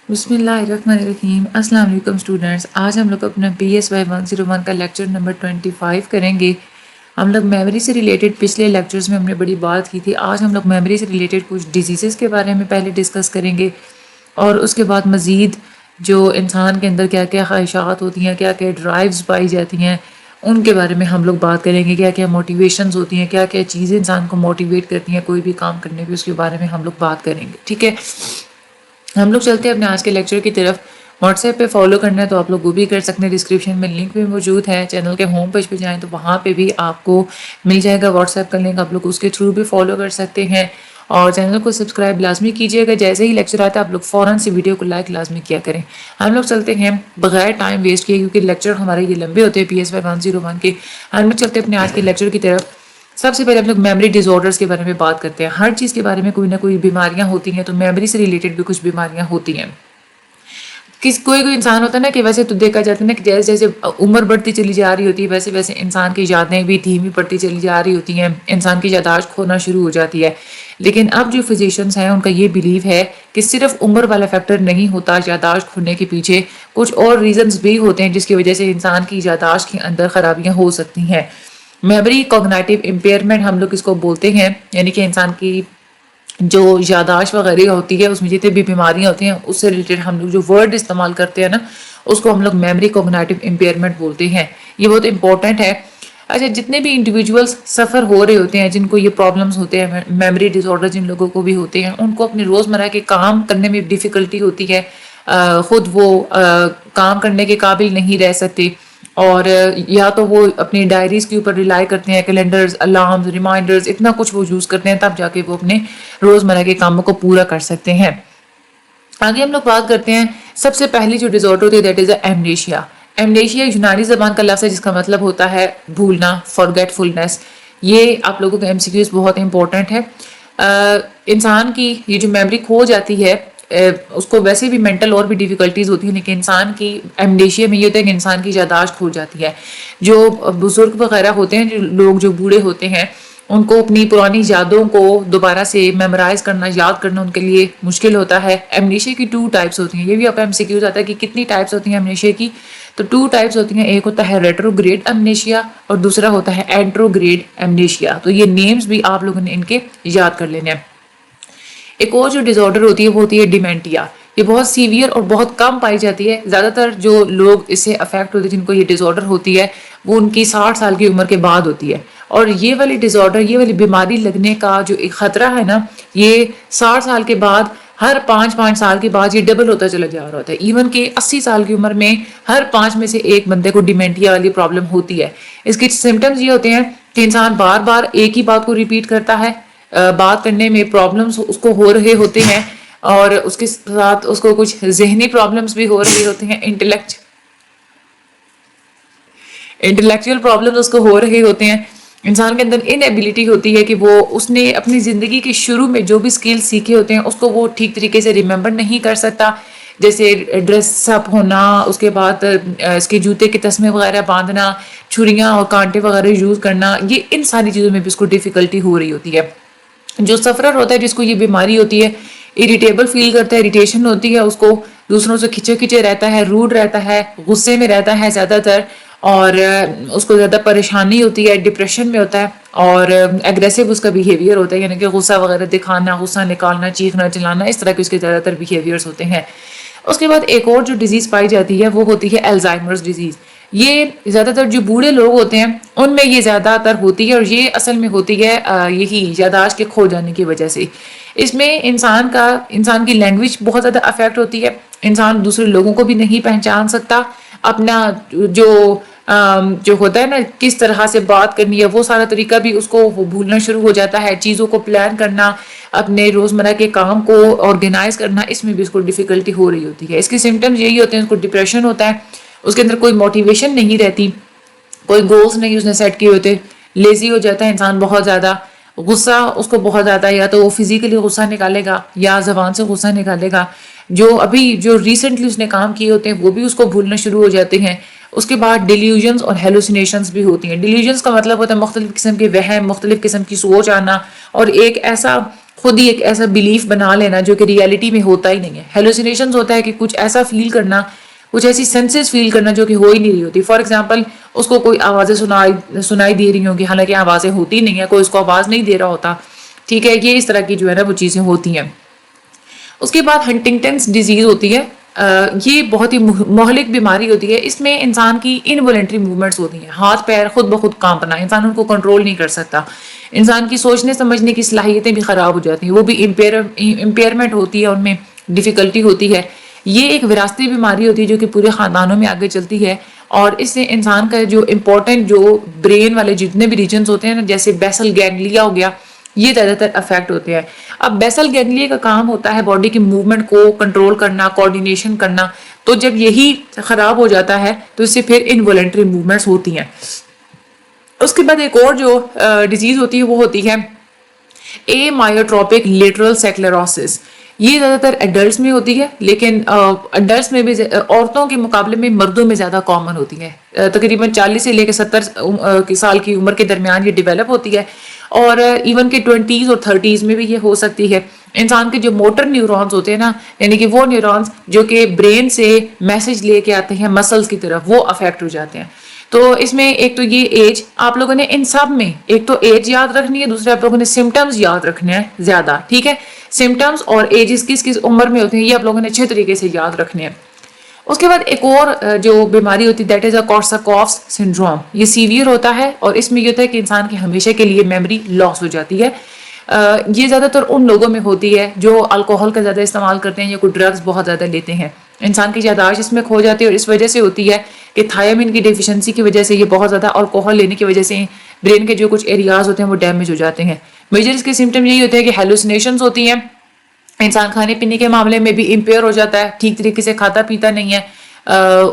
بسم اللہ الرحمن الرحیم. السلام علیکم اسٹوڈنٹس. آج ہم لوگ اپنا PSY 101 کا لیکچر نمبر 25 کریں گے. ہم لوگ میموری سے ریلیٹڈ پچھلے لیکچرز میں ہم نے بڑی بات کی تھی. آج ہم لوگ میموری سے ریلیٹڈ کچھ ڈیزیزز کے بارے میں پہلے ڈسکس کریں گے اور اس کے بعد مزید جو انسان کے اندر کیا کیا خواہشات ہوتی ہیں, کیا کیا ڈرائیوز پائی جاتی ہیں, ان کے بارے میں ہم لوگ بات کریں گے. کیا کیا موٹیویشنز ہوتی ہیں, کیا کیا چیزیں انسان کو موٹیویٹ کرتی ہیں کوئی بھی کام کرنے پہ, اس کے بارے میں ہم لوگ بات کریں گے. ٹھیک ہے, ہم لوگ چلتے ہیں اپنے آج کے لیکچر کی طرف. واٹس ایپ پہ فالو کرنا ہے تو آپ لوگ وہ بھی کر سکتے ہیں, ڈسکرپشن میں لنک بھی موجود ہے. چینل کے ہوم پیج پہ جائیں تو وہاں پہ بھی آپ کو مل جائے گا واٹس ایپ کا لنک, آپ لوگ اس کے تھرو بھی فالو کر سکتے ہیں. اور چینل کو سبسکرائب لازمی کیجیے گا. جیسے ہی لیکچر آتا ہے آپ لوگ فوراً سے ویڈیو کو لائک لازمی کیا کریں. ہم لوگ چلتے ہیں بغیر ٹائم ویسٹ کیے, کیونکہ لیکچر ہمارے یہ لمبے ہوتے ہیں PSY 101 کے. ہم لوگ چلتے ہیں اپنے آج کے لیکچر کی طرف. سب سے پہلے ہم لوگ میموری ڈس آرڈرس کے بارے میں بات کرتے ہیں. ہر چیز کے بارے میں کوئی نہ کوئی بیماریاں ہوتی ہیں, تو میموری سے ریلیٹڈ بھی کچھ بیماریاں ہوتی ہیں. کوئی انسان ہوتا ہے نا کہ ویسے تو دیکھا جاتا ہے نا کہ جیسے جیسے عمر بڑھتی چلی جا رہی ہوتی ہے ویسے ویسے انسان کی یادیں بھی دھیمی پڑتی چلی جا رہی ہوتی ہیں, انسان کی یادداشت کھونا شروع ہو جاتی ہے. لیکن اب جو فزیشینز ہیں ان کا یہ بلیو ہے کہ صرف عمر والا فیکٹر نہیں ہوتا یادداشت کھونے کے پیچھے, کچھ اور ریزنز بھی ہوتے ہیں جس کی وجہ سے انسان کی یادداشت کے اندر خرابیاں ہو سکتی ہیں. میموری کوگنیٹو امپیئرمنٹ ہم لوگ اس کو بولتے ہیں, یعنی کہ انسان کی جو یادداشت وغیرہ ہوتی ہے اس میں جتنے بھی بیماریاں ہوتی ہیں اس سے ریلیٹڈ ہم لوگ جو ورڈ استعمال کرتے ہیں نا اس کو ہم لوگ میموری کوگنیٹو امپیئرمنٹ بولتے ہیں. یہ بہت امپورٹنٹ ہے. اچھا, جتنے بھی انڈیویجولس سفر ہو رہے ہوتے ہیں, جن کو یہ پرابلمس ہوتے ہیں, میموری ڈس آرڈر جن لوگوں کو بھی ہوتے ہیں, ان کو اپنے روزمرہ کے کام کرنے میں ڈیفیکلٹی ہوتی ہے. خود وہ کام کرنے کے قابل نہیں رہ سکتے, اور یا تو وہ اپنی ڈائریز کے اوپر ریلائی کرتے ہیں, کیلنڈرز, الارمز, ریمائنڈرز, اتنا کچھ وہ یوز کرتے ہیں تب جا کے وہ اپنے روزمرہ کے کاموں کو پورا کر سکتے ہیں. آگے ہم لوگ بات کرتے ہیں. سب سے پہلی جو ڈس آرڈر ہوتی ہے دیٹ از ایمنیشیا. ایمنیشیا یونانی زبان کا لفظ ہے جس کا مطلب ہوتا ہے بھولنا, فارگیٹفلنس. یہ آپ لوگوں کا MCQs بہت امپورٹنٹ ہے. انسان کی یہ جو میموری کھو جاتی ہے اس کو ویسے بھی مینٹل اور بھی ڈیفیکلٹیز ہوتی ہیں, لیکن انسان کی ایمنیشیا میں یہ ہوتا ہے کہ انسان کی یادداشت کھو جاتی ہے. جو بزرگ وغیرہ ہوتے ہیں, جو لوگ جو بوڑھے ہوتے ہیں, ان کو اپنی پرانی یادوں کو دوبارہ سے میمورائز کرنا, یاد کرنا ان کے لیے مشکل ہوتا ہے. ایمنیشیا کی 2 ٹائپس ہوتی ہیں. یہ بھی آپ MCQs آتا ہے کہ کتنی ٹائپس ہوتی ہیں ایمنیشیا کی, تو 2 ٹائپس ہوتی ہیں. ایک ہوتا ہے ریٹروگریڈ ایمنیشیا اور دوسرا ہوتا ہے اینٹروگریڈ ایمنیشیا. تو یہ نیمز بھی آپ لوگوں نے ان کے یاد کر لینے ہیں. ایک اور جو ڈس آرڈر ہوتی ہے وہ ہوتی ہے ڈیمینٹیا. یہ بہت سیویئر اور بہت کم پائی جاتی ہے. زیادہ تر جو لوگ اس سے افیکٹ ہوتے ہیں, جن کو یہ ڈس آرڈر ہوتی ہے, وہ ان کی 60 سال کی عمر کے بعد ہوتی ہے. اور یہ والی ڈس آرڈر, یہ والی بیماری لگنے کا جو ایک خطرہ ہے نا, یہ 60 سال کے بعد ہر 5 سال کے بعد یہ ڈبل ہوتا چلا جا رہا ہوتا ہے. ایون کہ 80 سال کی عمر میں ہر 5 میں سے ایک بندے کو ڈیمینٹیا والی پرابلم ہوتی ہے. اس کے سمٹمز یہ ہوتے ہیں کہ انسان بار بار ایک ہی بات کو ریپیٹ کرتا ہے, بات کرنے میں پرابلمس اس کو ہو رہے ہوتے ہیں, اور اس کے ساتھ اس کو کچھ ذہنی پرابلمس بھی ہو رہے ہوتے ہیں, انٹلیکچوئل پرابلمس اس کو ہو رہے ہوتے ہیں. انسان کے اندر ان ایبلٹی ہوتی ہے کہ وہ اس نے اپنی زندگی کے شروع میں جو بھی سکل سیکھے ہوتے ہیں اس کو وہ ٹھیک طریقے سے ریممبر نہیں کر سکتا. جیسے ڈریس اپ ہونا, اس کے بعد اس کے جوتے کے تسمے وغیرہ باندھنا, چھریاں اور کانٹے وغیرہ یوز کرنا, یہ ان ساری چیزوں میں بھی اس کو ڈیفیکلٹی ہو رہی ہوتی ہے. جو سفرر ہوتا ہے, جس کو یہ بیماری ہوتی ہے, اریٹیبل فیل کرتا ہے, اریٹیشن ہوتی ہے اس کو, دوسروں سے کھچے کھچے رہتا ہے, روڈ رہتا ہے, غصے میں رہتا ہے زیادہ تر, اور اس کو زیادہ پریشانی ہوتی ہے, ڈپریشن میں ہوتا ہے, اور ایگریسو اس کا بیہیویئر ہوتا ہے, یعنی کہ غصہ وغیرہ دکھانا, غصہ نکالنا, چیخنا چلانا, اس طرح کے اس کے زیادہ تر بیہیویئرز ہوتے ہیں. اس کے بعد ایک اور جو ڈیزیز پائی جاتی ہے وہ ہوتی ہے الزائمرز ڈیزیز. یہ زیادہ تر جو بوڑھے لوگ ہوتے ہیں ان میں یہ زیادہ تر ہوتی ہے, اور یہ اصل میں ہوتی ہے یہی یادداشت کے کھو جانے کی وجہ سے. اس میں انسان کی لینگویج بہت زیادہ افیکٹ ہوتی ہے. انسان دوسرے لوگوں کو بھی نہیں پہچان سکتا, اپنا جو ہوتا ہے نا کس طرح سے بات کرنی ہے وہ سارا طریقہ بھی اس کو وہ بھولنا شروع ہو جاتا ہے. چیزوں کو پلان کرنا, اپنے روزمرہ کے کام کو آرگنائز کرنا, اس میں بھی اس کو ڈیفیکلٹی ہو رہی ہوتی ہے. اس کے سمٹمز یہی ہوتے ہیں, اس کو ڈپریشن ہوتا ہے, اس کے اندر کوئی موٹیویشن نہیں رہتی, کوئی گولز نہیں اس نے سیٹ کیے ہوتے, لیزی ہو جاتا ہے انسان بہت زیادہ, غصہ اس کو بہت زیادہ, یا تو وہ فزیکلی غصہ نکالے گا یا زبان سے غصہ نکالے گا. جو ریسنٹلی اس نے کام کیے ہوتے ہیں وہ بھی اس کو بھولنا شروع ہو جاتے ہیں. اس کے بعد ڈیلیوژنز اور ہیلوسینیشنز بھی ہوتی ہیں. ڈیلیوژنز کا مطلب ہوتا ہے مختلف قسم کے وہم, مختلف قسم کی سوچ آنا, اور ایک ایسا خود ہی ایک ایسا بلیف بنا لینا جو کہ ریئلٹی میں ہوتا ہی نہیں ہے. ہیلوسینیشنز ہوتا ہے کہ کچھ ایسا فیل کرنا, کچھ ایسی سینسز فیل کرنا جو کہ ہو ہی نہیں رہی ہوتی. فار ایگزامپل اس کو کوئی آوازیں سنائی دے رہی ہوں گی, حالانکہ آوازیں ہوتی نہیں ہیں, کوئی اس کو آواز نہیں دے رہا ہوتا. ٹھیک ہے, یہ اس طرح کی جو ہے نا وہ چیزیں ہوتی ہیں. اس کے بعد ہنٹنگٹنس ڈیزیز ہوتی ہے. یہ بہت ہی مہلک بیماری ہوتی ہے. اس میں انسان کی انوالنٹری موومنٹس ہوتی ہیں, ہاتھ پیر خود بخود کانپنا, انسان ان کو کنٹرول نہیں کر سکتا. انسان کی سوچنے سمجھنے کی صلاحیتیں بھی خراب ہو جاتی ہیں, وہ بھی امپیئرمنٹ ہوتی ہے, ان میں ڈیفیکلٹی ہوتی ہے. یہ ایک وراثتی بیماری ہوتی ہے جو کہ پورے خاندانوں میں آگے چلتی ہے, اور اس سے انسان کا جو امپورٹنٹ جو برین والے جتنے بھی ریجنز ہوتے ہیں نا, جیسے بیسل گینگلیا ہو گیا, یہ زیادہ تر افیکٹ ہوتے ہیں. اب بیسل گینگلیا کا کام ہوتا ہے باڈی کی موومنٹ کو کنٹرول کرنا, کوآرڈینیشن کرنا. تو جب یہی خراب ہو جاتا ہے تو اس سے پھر انوالنٹری موومنٹس ہوتی ہیں. اس کے بعد ایک اور جو ڈیزیز ہوتی ہے وہ ہوتی ہے امائیوٹروپک لیٹرل سیکلروسس. یہ زیادہ تر ایڈلٹس میں ہوتی ہے, لیکن ایڈلٹس میں بھی عورتوں کے مقابلے میں مردوں میں زیادہ کامن ہوتی ہے. تقریباً 40 سے لے کے 70 سال کی عمر کے درمیان یہ ڈیولپ ہوتی ہے, اور ایون کہ 20s اور 30s میں بھی یہ ہو سکتی ہے. انسان کے جو موٹر نیورونز ہوتے ہیں نا, یعنی کہ وہ نیورونز جو کہ برین سے میسج لے کے آتے ہیں مسلز کی طرف, وہ افیکٹ ہو جاتے ہیں. تو اس میں ایک تو یہ ایج, آپ لوگوں نے ان سب میں ایک تو ایج یاد رکھنی ہے, دوسرے آپ لوگوں نے سمٹمز یاد رکھنے ہیں زیادہ. ٹھیک ہے, سمٹمز اور ایجز کس کس عمر میں ہوتے ہیں یہ آپ لوگوں نے اچھے طریقے سے یاد رکھنے ہیں. اس کے بعد ایک اور جو بیماری ہوتی ہے دیٹ از اے کورساکوفس سنڈروم. یہ سیویئر ہوتا ہے, اور اس میں یہ ہوتا ہے کہ انسان کی ہمیشہ کے لیے میموری لاس ہو جاتی ہے. یہ زیادہ تر ان لوگوں میں ہوتی ہے جو الکوہل کا زیادہ استعمال کرتے ہیں یا کوئی ڈرگز بہت زیادہ لیتے ہیں. انسان کی یادداشت اس میں کھو جاتی ہے, اور اس وجہ سے ہوتی ہے کہ تھائامین کی ڈیفیشنسی کی وجہ سے, یہ بہت زیادہ الکوہل لینے کی وجہ سے برین کے جو کچھ ایریاز ہوتے ہیں وہ ڈیمیج ہو جاتے ہیں. میجر اس کے سمٹم یہی ہوتے ہیں کہ ہیلوسینیشنز ہوتی ہیں, انسان کھانے پینے کے معاملے میں بھی امپیئر ہو جاتا ہے, ٹھیک طریقے سے کھاتا پیتا نہیں ہے.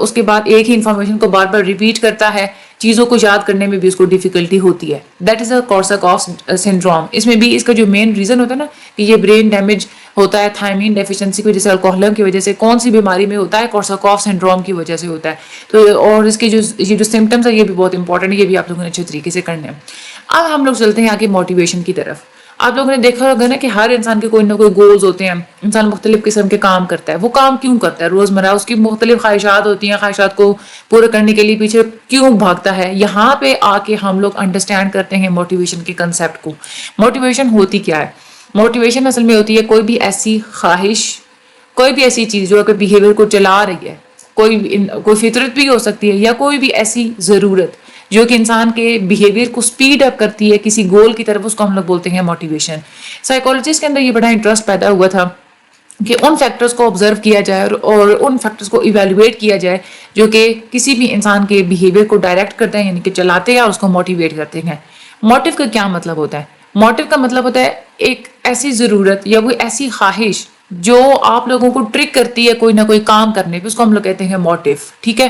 اس کے بعد ایک ہی انفارمیشن کو بار بار ریپیٹ کرتا ہے, چیزوں کو یاد کرنے میں بھی اس کو ڈیفیکلٹی ہوتی ہے. That is a کورساکوفس syndrome. اس میں بھی اس کا جو مین ریزن ہوتا ہے نا کہ یہ برین ڈیمیج ہوتا ہے تھائامین ڈیفیشنسی کی وجہ سے, الکوہولم کی وجہ سے. کون سی بیماری میں ہوتا ہے؟ کورساکوف سنڈروم کی وجہ سے ہوتا ہے. تو اور اس کے یہ جو سمٹمس ہیں یہ بھی بہت انپورٹنٹ ہے, یہ بھی آپ لوگوں نے اچھے طریقے سے کرنے ہیں. اب ہم لوگ چلتے ہیں آگے موٹیویشن کی طرف. آپ لوگوں نے دیکھا ہوگا نا کہ ہر انسان کے کوئی نہ کوئی گولز ہوتے ہیں, انسان مختلف قسم کے کام کرتا ہے. وہ کام کیوں کرتا ہے؟ روزمرہ اس کی مختلف خواہشات ہوتی ہیں, خواہشات کو پورا کرنے کے لیے پیچھے کیوں بھاگتا ہے. یہاں پہ آ کے ہم لوگ انڈرسٹینڈ کرتے ہیں موٹیویشن کے کنسیپٹ کو. موٹیویشن ہوتی کیا ہے؟ موٹیویشن اصل میں ہوتی ہے کوئی بھی ایسی خواہش, کوئی بھی ایسی چیز جو اگر بیہیویئر کو چلا رہی ہے, کوئی فطرت بھی ہو سکتی ہے, یا کوئی بھی ایسی ضرورت جو کہ انسان کے بیہیویئر کو سپیڈ اپ کرتی ہے کسی گول کی طرف, اس کو ہم لوگ بولتے ہیں موٹیویشن. سائیکالوجسٹ کے اندر یہ بڑا انٹرسٹ پیدا ہوا تھا کہ ان فیکٹرز کو آبزرو کیا جائے اور ان فیکٹرز کو ایویلویٹ کیا جائے جو کہ کسی بھی انسان کے بیہیویئر کو ڈائریکٹ کرتے ہیں, یعنی کہ چلاتے ہیں اور اس کو موٹیویٹ کرتے ہیں. موٹیو کا کیا مطلب ہوتا ہے؟ موٹیو کا مطلب ہوتا ہے ایک ایسی ضرورت یا کوئی ایسی خواہش جو آپ لوگوں کو ٹرک کرتی ہے کوئی نہ کوئی کام کرنے پہ, اس کو ہم لوگ کہتے ہیں موٹیو. ٹھیک ہے,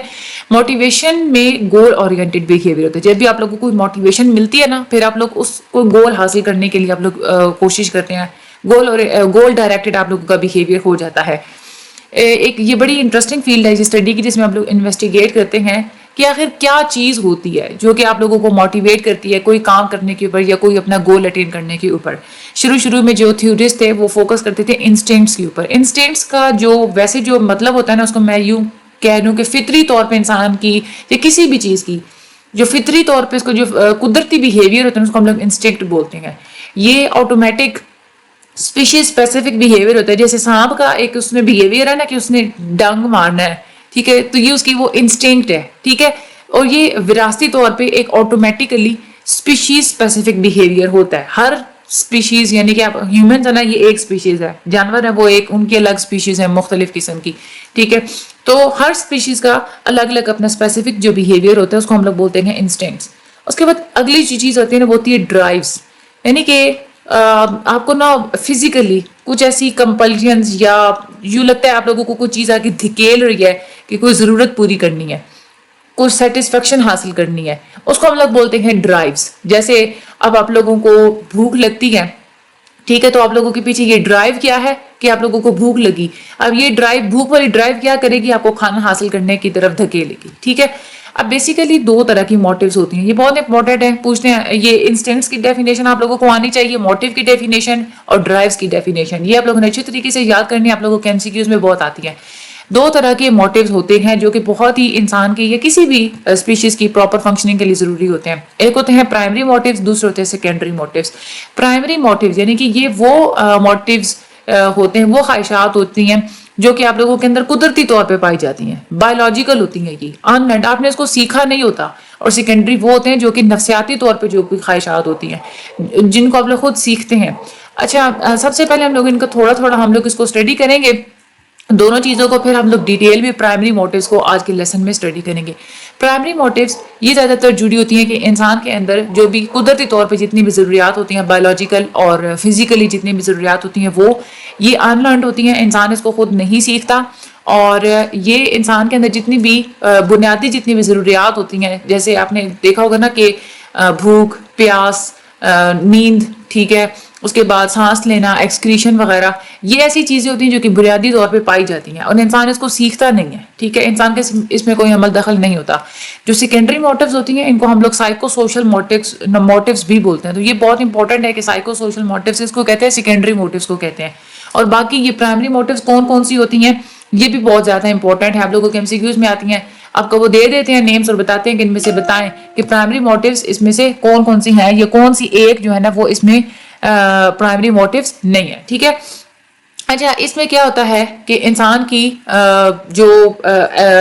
موٹیویشن میں گول اورینٹڈ بیہیویئر ہوتا ہے. جب بھی آپ لوگوں کو کوئی موٹیویشن ملتی ہے نا, پھر آپ لوگ اس کو گول حاصل کرنے کے لیے آپ لوگ کوشش کرتے ہیں, گول ڈائریکٹڈ آپ لوگوں کا بیہیویئر ہو جاتا ہے. ایک یہ بڑی انٹرسٹنگ فیلڈ ہے اسٹڈی کی, جس میں آپ لوگ انویسٹیگیٹ کرتے ہیں کہ آخر کیا چیز ہوتی ہے جو کہ آپ لوگوں کو موٹیویٹ کرتی ہے کوئی کام کرنے کے اوپر یا کوئی اپنا گول اٹین کرنے کے اوپر. شروع میں جو تھیورسٹ تھے وہ فوکس کرتے تھے انسٹنکٹس کے اوپر. انسٹنکٹس کا جو ویسے جو مطلب ہوتا ہے نا, اس کو میں یوں کہہ لوں کہ فطری طور پہ انسان کی یا کسی بھی چیز کی جو فطری طور پہ اس کو جو قدرتی بیہیویئر ہوتا ہے اس کو ہم لوگ انسٹنکٹ بولتے ہیں. یہ آٹومیٹک اسپیشیز اسپیسیفک بیہیویئر ہوتا ہے. جیسے سانپ کا ایک اس میں بیہیویئر ہے نا کہ اس نے ڈنگ مارنا ہے, ٹھیک ہے, تو یہ اس کی وہ انسٹنکٹ ہے. ٹھیک ہے, اور یہ وراثتی طور پہ ایک آٹومیٹیکلی اسپیشیز اسپیسیفک بیہیویئر ہوتا ہے. ہر اسپیشیز, یعنی کہ آپ ہیومنز ہے نا, یہ ایک اسپیشیز ہے, جانور ہے وہ ایک, ان کی الگ اسپیشیز ہیں مختلف قسم کی. ٹھیک ہے, تو ہر اسپیشیز کا الگ الگ اپنا اسپیسیفک جو بیہیویئر ہوتا ہے اس کو ہم لوگ بولتے ہیں انسٹنکٹس. اس کے بعد اگلی چیز ہوتی ہے نا, وہ ہوتی ہے ڈرائیوز. یعنی کہ آپ کو نا فزیکلی کچھ ایسی کمپلشنز یا یوں لگتا ہے آپ لوگوں کو کوئی چیز آ کے دھکیل رہی ہے کہ کوئی ضرورت پوری کرنی ہے, کوئی سیٹسفیکشن حاصل کرنی ہے, اس کو ہم لوگ بولتے ہیں ڈرائیوز. جیسے اب آپ لوگوں کو بھوک لگتی ہے, ٹھیک ہے, تو آپ لوگوں کے پیچھے یہ ڈرائیو کیا ہے کہ آپ لوگوں کو بھوک لگی. اب یہ ڈرائیو, بھوک والی ڈرائیو کیا کرے گی؟ آپ کو کھانا حاصل کرنے کی طرف دھکیلے گی. ٹھیک ہے, اب بیسیکلی دو طرح کی موٹیوز ہوتی ہیں, یہ بہت امپورٹنٹ ہے پوچھتے ہیں. یہ انسٹنکٹس کی ڈیفینیشن آپ لوگوں کو آنی چاہیے, موٹیو کی ڈیفینیشن اور ڈرائیوز کی ڈیفینیشن, یہ آپ لوگوں نے اچھے طریقے سے یاد کرنی ہے, آپ لوگوں کے MCQs میں بہت آتی ہے. دو طرح کے موٹیوز ہوتے ہیں جو کہ بہت ہی انسان کی یا کسی بھی اسپیشیز کی پراپر فنکشننگ کے لیے ضروری ہوتے ہیں. ایک ہوتے ہیں پرائمری موٹیوز, دوسرے ہوتے ہیں سیکنڈری موٹیوز. پرائمری موٹیوز یعنی کہ یہ وہ موٹیوز ہوتے ہیں, وہ خواہشات ہوتی ہیں جو کہ آپ لوگوں کے اندر قدرتی طور پہ پائی جاتی ہیں, بایولوجیکل ہوتی ہیں, یہ انلرنڈ, آپ نے اس کو سیکھا نہیں ہوتا. اور سیکنڈری وہ ہوتے ہیں جو کہ نفسیاتی طور پہ جو خواہشات ہوتی ہیں جن کو آپ لوگ خود سیکھتے ہیں. اچھا, سب سے پہلے ہم لوگ ان کا تھوڑا ہم لوگ اس کو اسٹڈی کریں گے دونوں چیزوں کو, پھر ہم لوگ ڈیٹیل میں پرائمری موٹیوز کو آج کے لیسن میں اسٹڈی کریں گے. پرائمری موٹیوز یہ زیادہ تر جڑی ہوتی ہیں کہ انسان کے اندر جو بھی قدرتی طور پہ جتنی بھی ضروریات ہوتی ہیں, بایولوجیکل اور فزیکلی جتنی بھی ضروریات ہوتی ہیں, وہ یہ انلرنڈ ہوتی ہیں, انسان اس کو خود نہیں سیکھتا. اور یہ انسان کے اندر جتنی بھی بنیادی جتنی بھی ضروریات ہوتی ہیں, جیسے آپ نے دیکھا ہوگا نا کہ بھوک, پیاس, نیند, ٹھیک ہے, اس کے بعد سانس لینا, ایکسکریشن وغیرہ, یہ ایسی چیزیں ہوتی ہیں جو کہ بنیادی طور پہ پائی جاتی ہیں اور انسان اس کو سیکھتا نہیں ہے, ٹھیک ہے, انسان کے اس میں کوئی عمل دخل نہیں ہوتا. جو سیکنڈری موٹیوز ہوتی ہیں ان کو ہم لوگ سائیکو سوشل موٹیوز بھی بولتے ہیں. تو یہ بہت انپورٹنٹ ہے کہ سائیکو سوشل موٹیوز اس کو کہتے ہیں, سیکنڈری موٹیوز کو کہتے ہیں. اور باقی یہ پرائمری موٹیوز کون سی ہوتی ہیں یہ بھی بہت زیادہ امپورٹنٹ ہے, آپ لوگوں کے MCQs میں آتی ہیں. آپ کو وہ دے دیتے ہیں نیمز اور بتاتے ہیں کہ ان میں سے بتائیں کہ پرائمری موٹیوز اس میں سے کون سی ہیں, یا کون سی ایک جو ہے نا وہ اس میں پرائمری موٹیوز نہیں ہے, ٹھیک ہے. اچھا, اس میں کیا ہوتا ہے کہ انسان کی جو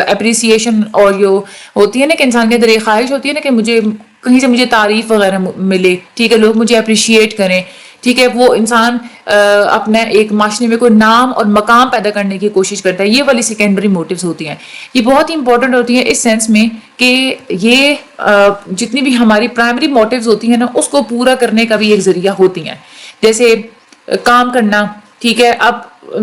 اپریسیشن اور جو ہوتی ہے نا کہ انسان کے اندر ایک خواہش ہوتی ہے نا کہ مجھے کہیں سے مجھے تعریف وغیرہ ملے, ٹھیک ہے, لوگ مجھے اپریشیٹ کریں, ٹھیک ہے, وہ انسان اپنا ایک معاشرے میں کوئی نام اور مقام پیدا کرنے کی کوشش کرتا ہے. یہ والی سیکنڈری موٹیوز ہوتی ہیں, یہ بہت ہی امپورٹنٹ ہوتی ہیں اس سینس میں کہ یہ جتنی بھی ہماری پرائمری موٹیوز ہوتی ہیں نا اس کو پورا کرنے کا بھی ایک ذریعہ ہوتی ہیں. جیسے کام کرنا, ٹھیک ہے, اب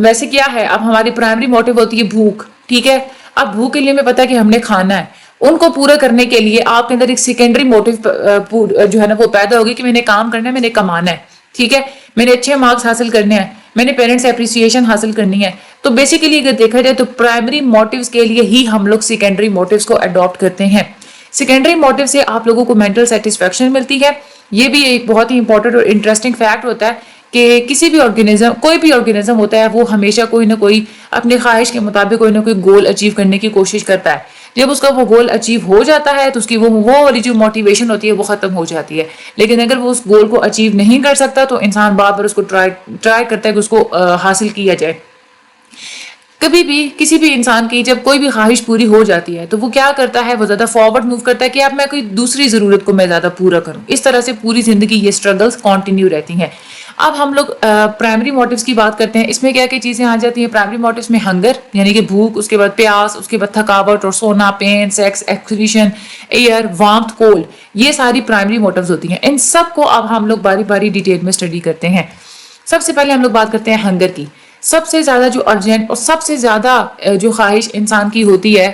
ویسے کیا ہے, اب ہماری پرائمری موٹیو ہوتی ہے بھوک, ٹھیک ہے, اب بھوک کے لیے ہمیں پتا ہے کہ ہم نے کھانا ہے, ان کو پورا کرنے کے لیے آپ کے اندر ایک سیکنڈری موٹیو جو ہے نا وہ پیدا ہوگی کہ میں نے کام کرنا ہے, میں نے کمانا ہے, ٹھیک ہے, میں نے اچھے مارکس حاصل کرنے ہیں, میں نے پیرنٹس سے اپریسیشن حاصل کرنی ہے. تو بیسیکلی اگر دیکھا جائے تو پرائمری موٹیوز کے لیے ہی ہم لوگ سیکنڈری موٹیوز کو اڈاپٹ کرتے ہیں. سیکنڈری موٹیو سے آپ لوگوں کو مینٹل سیٹسفیکشن ملتی ہے. یہ بھی ایک بہت ہی امپورٹنٹ اور انٹرسٹنگ فیکٹ ہوتا ہے کہ کسی بھی آرگینزم, کوئی بھی آرگینزم ہوتا ہے, وہ ہمیشہ کوئی نہ کوئی اپنی خواہش کے مطابق کوئی نہ کوئی گول اچیو کرنے کی کوشش کرتا ہے. جب اس کا وہ گول اچیو ہو جاتا ہے تو اس کی وہ والی جو موٹیویشن ہوتی ہے وہ ختم ہو جاتی ہے. لیکن اگر وہ اس گول کو اچیو نہیں کر سکتا تو انسان بار بار اس کو ٹرائی کرتا ہے کہ اس کو حاصل کیا جائے. کبھی بھی کسی بھی انسان کی جب کوئی بھی خواہش پوری ہو جاتی ہے تو وہ کیا کرتا ہے, وہ زیادہ فارورڈ موو کرتا ہے کہ اب میں کوئی دوسری ضرورت کو میں زیادہ پورا کروں. اس طرح سے پوری زندگی یہ اسٹرگلز کنٹینیو رہتی ہیں. اب ہم لوگ پرائمری موٹیوز کی بات کرتے ہیں. اس میں کیا کیا چیزیں آ جاتی ہیں پرائمری موٹیوز میں؟ ہنگر یعنی کہ بھوک, اس کے بعد پیاس, اس کے بعد تھکاوٹ اور سونا, pain, sex, excretion, air, warmth, cold, یہ ساری پرائمری موٹیوز ہوتی ہیں. ان سب کو اب ہم لوگ باری باری ڈیٹیل میں اسٹڈی کرتے ہیں. سب سے پہلے ہم لوگ بات کرتے ہیں ہنگر کی. سب سے زیادہ جو ارجنٹ اور سب سے زیادہ جو خواہش انسان کی ہوتی ہے,